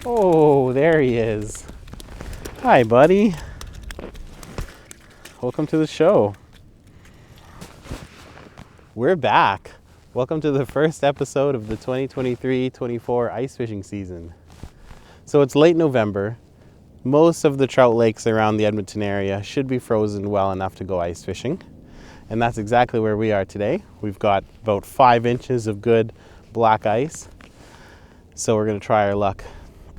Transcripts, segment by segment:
Oh, there he is. Hi, buddy. Welcome to the show. We're back. Welcome to the first episode of the 2023-24 ice fishing season. So it's late November. Most of the trout lakes around the Edmonton area should be frozen well enough to go ice fishing. And that's exactly where we are today. We've got about 5 inches of good black ice. So we're going to try our luck.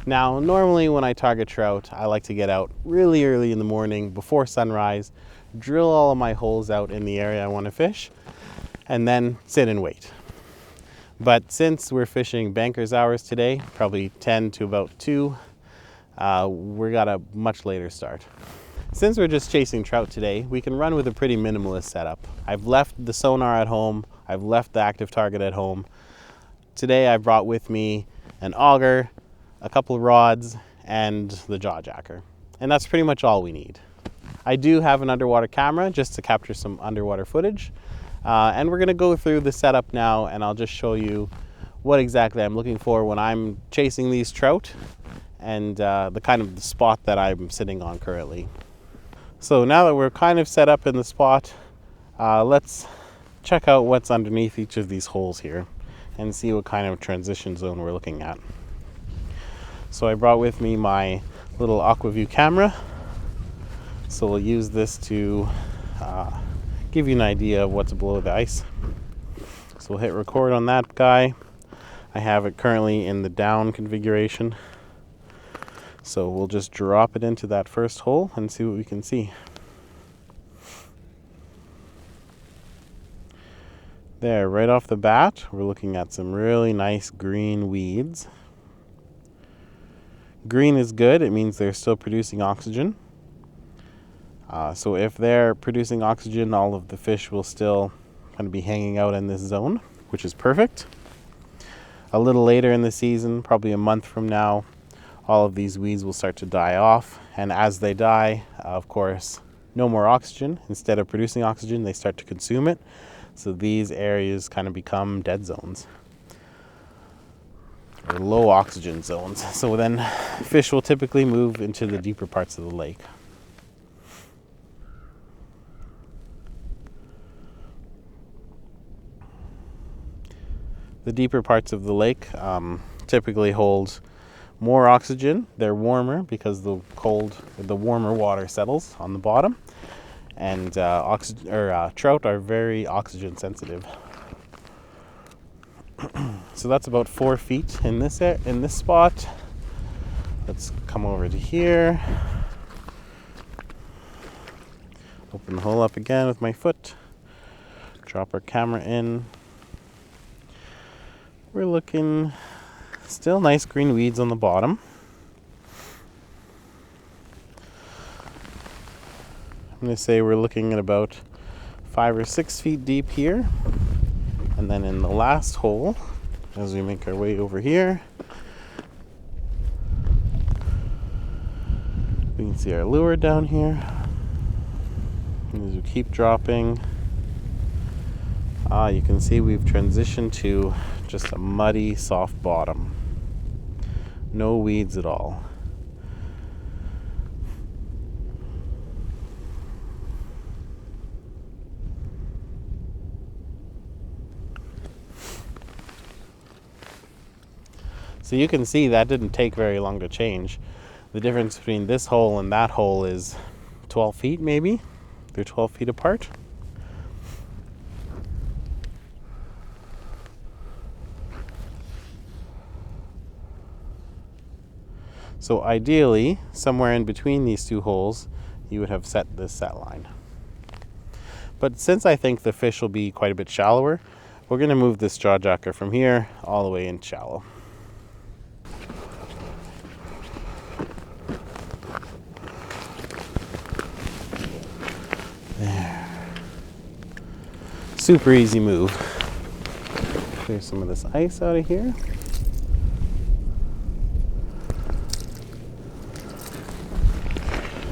Now, normally when I target trout, I like to get out really early in the morning before sunrise, drill all of my holes out in the area I want to fish, and then sit and wait. But since we're fishing banker's hours today, probably 10 to about 2, we got a much later start. Since we're just chasing trout today, we can run with a pretty minimalist setup. I've left the sonar at home, I've left the active target at home. Today I brought with me an auger, a couple of rods, and the jaw jacker. And that's pretty much all we need. I do have an underwater camera just to capture some underwater footage. And we're gonna go through the setup now, and I'll just show you what exactly I'm looking for when I'm chasing these trout and the kind of the spot that I'm sitting on currently. So now that we're kind of set up in the spot, let's check out what's underneath each of these holes here and see what kind of transition zone we're looking at. So I brought with me my little Aqua Vu camera. So we'll use this to give you an idea of what's below the ice. So we'll hit record on that guy. I have it currently in the down configuration. So we'll just drop it into that first hole and see what we can see. There, right off the bat, we're looking at some really nice green weeds. Green is good, it means they're still producing oxygen. So if they're producing oxygen, all of the fish will still kind of be hanging out in this zone, which is perfect. A little later in the season, probably a month from now, all of these weeds will start to die off. And as they die, of course, no more oxygen. Instead of producing oxygen, they start to consume it. So these areas kind of become dead zones, or low oxygen zones. So then fish will typically move into the deeper parts of the lake. The deeper parts of the lake typically hold more oxygen. They're warmer because the warmer water settles on the bottom. And trout are very oxygen sensitive. So that's about 4 feet in this spot. Let's come over to here. Open the hole up again with my foot. Drop our camera in. We're looking still nice green weeds on the bottom. I'm going to say we're looking at about 5 or 6 feet deep here. And then in the last hole, as we make our way over here, we can see our lure down here. And as we keep dropping, you can see we've transitioned to just a muddy, soft bottom. No weeds at all. So you can see that didn't take very long to change. The difference between this hole and that hole is 12 feet maybe. They're 12 feet apart. So ideally, somewhere in between these two holes, you would have set this set line. But since I think the fish will be quite a bit shallower, we're going to move this jaw jacker from here all the way in shallow. There. Super easy move. Clear some of this ice out of here.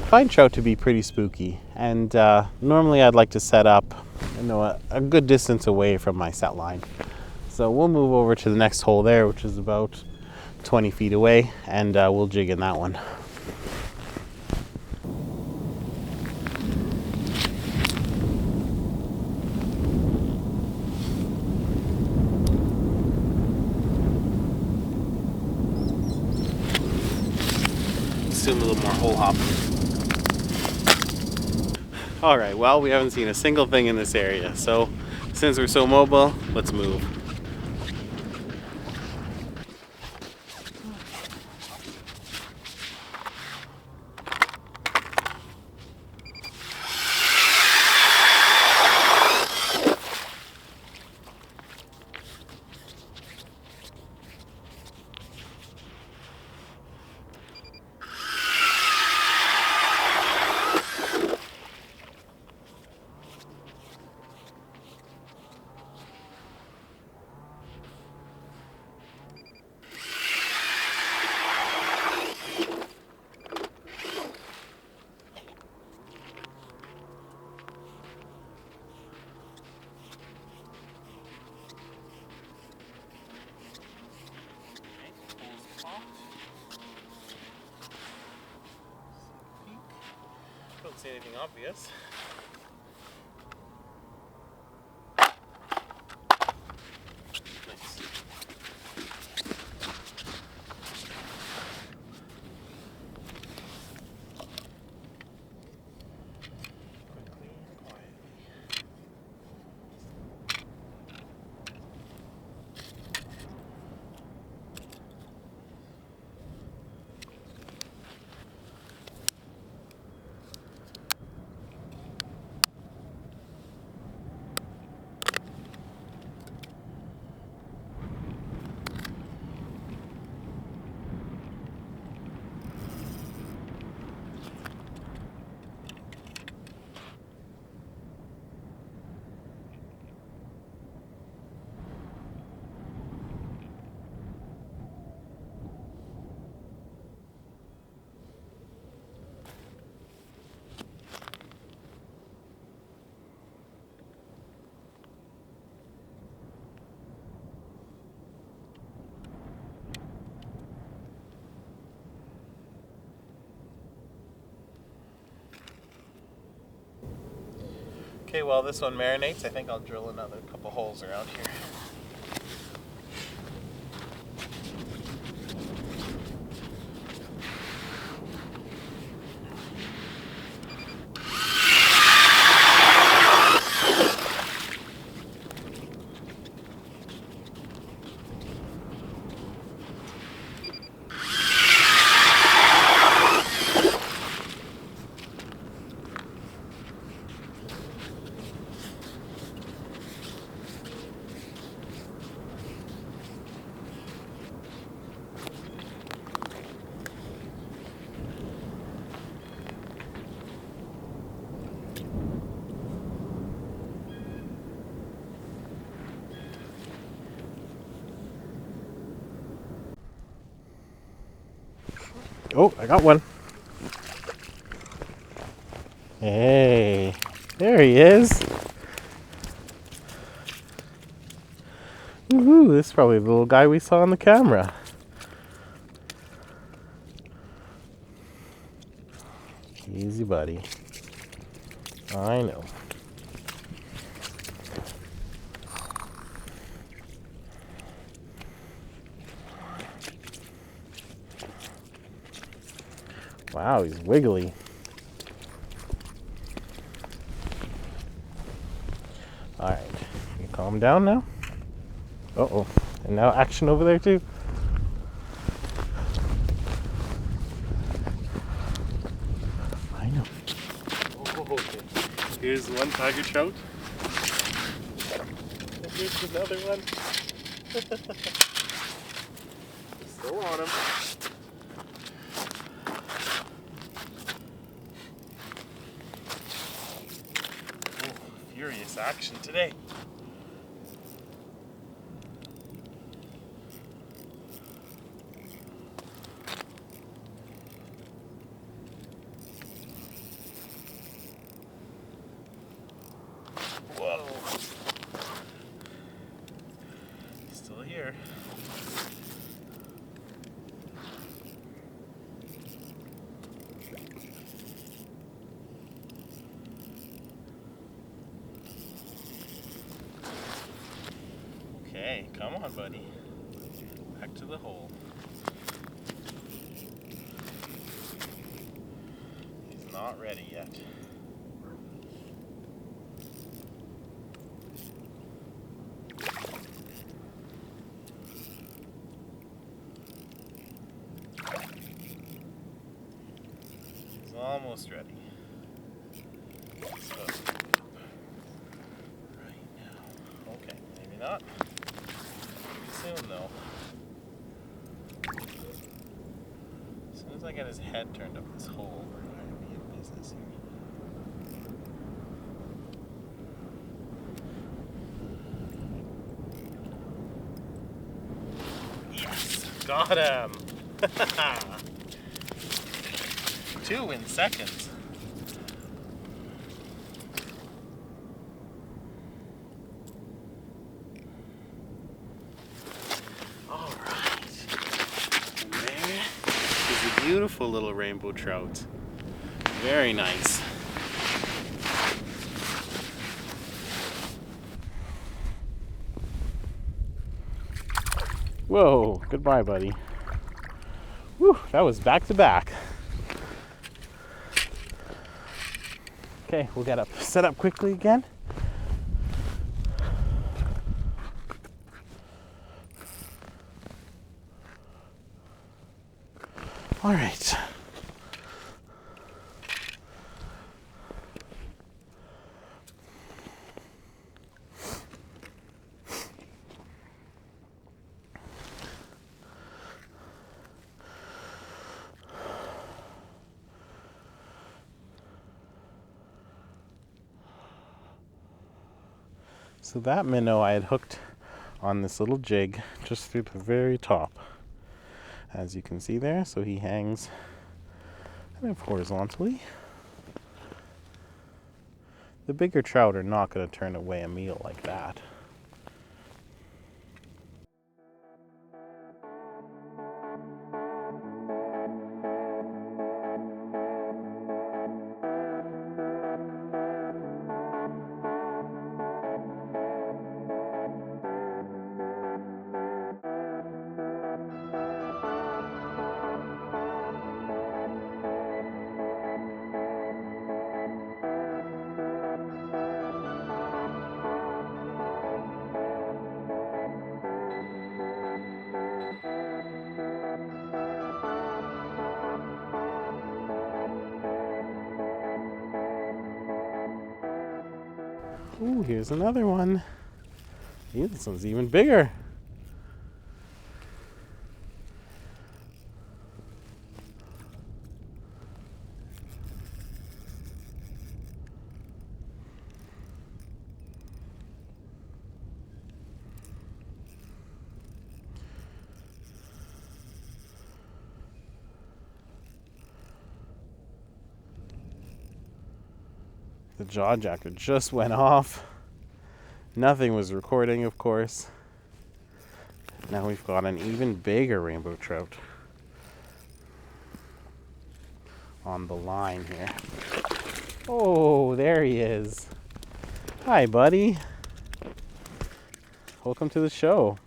I find trout to be pretty spooky, and normally I'd like to set up a good distance away from my set line. So we'll move over to the next hole there, which is about 20 feet away, and we'll jig in that one. Assume a little more hole hopping. Alright, well, we haven't seen a single thing in this area, so since we're so mobile, let's move. Don't see anything obvious. Nice. Quickly and quietly. Okay, while this one marinates, I think I'll drill another couple holes around here. Oh, I got one. Hey, there he is. Woohoo, this is probably the little guy we saw on the camera. Easy, buddy. I know. Wow, he's wiggly. Alright, you calm down now? Uh-oh, and now action over there too. I know. Oh, okay. Here's one tiger trout. And here's another one. Still on him. Furious action today. Whoa. Still here. on, buddy. Back to the hole. He's not ready yet. He's almost ready. So, right now. Okay, maybe not. Soon though. As soon as I get his head turned up this hole, we're going to be in business here. Yes! Got him! 2 in seconds. Beautiful little rainbow trout. Very nice. Whoa, goodbye, buddy. Whew, that was back to back. Okay, we'll get up, set up quickly again. All right. So that minnow I had hooked on this little jig just through the very top, as you can see there. So he hangs kind of horizontally. The bigger trout are not going to turn away a meal like that. Ooh, here's another one. Ew, this one's even bigger. The jaw jacker just went off. Nothing was recording, of course. Now we've got an even bigger rainbow trout on the line here. Oh, there he is. Hi, buddy. Welcome to the show.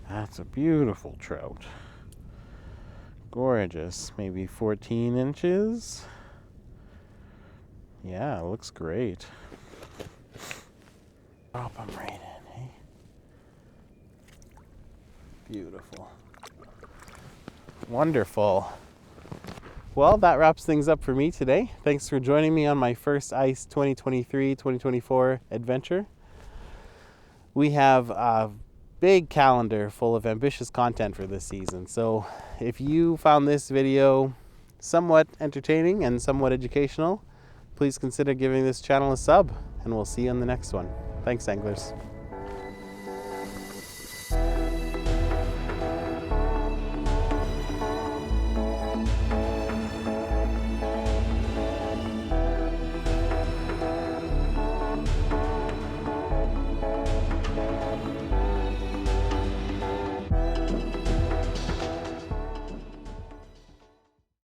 That's a beautiful trout. Gorgeous. Maybe 14 inches. Yeah, it looks great. Drop him right in, eh? Beautiful. Wonderful. Well, that wraps things up for me today. Thanks for joining me on my first ICE 2023-2024 adventure. We have a big calendar full of ambitious content for this season. So if you found this video somewhat entertaining and somewhat educational, please consider giving this channel a sub, and we'll see you on the next one. Thanks, anglers.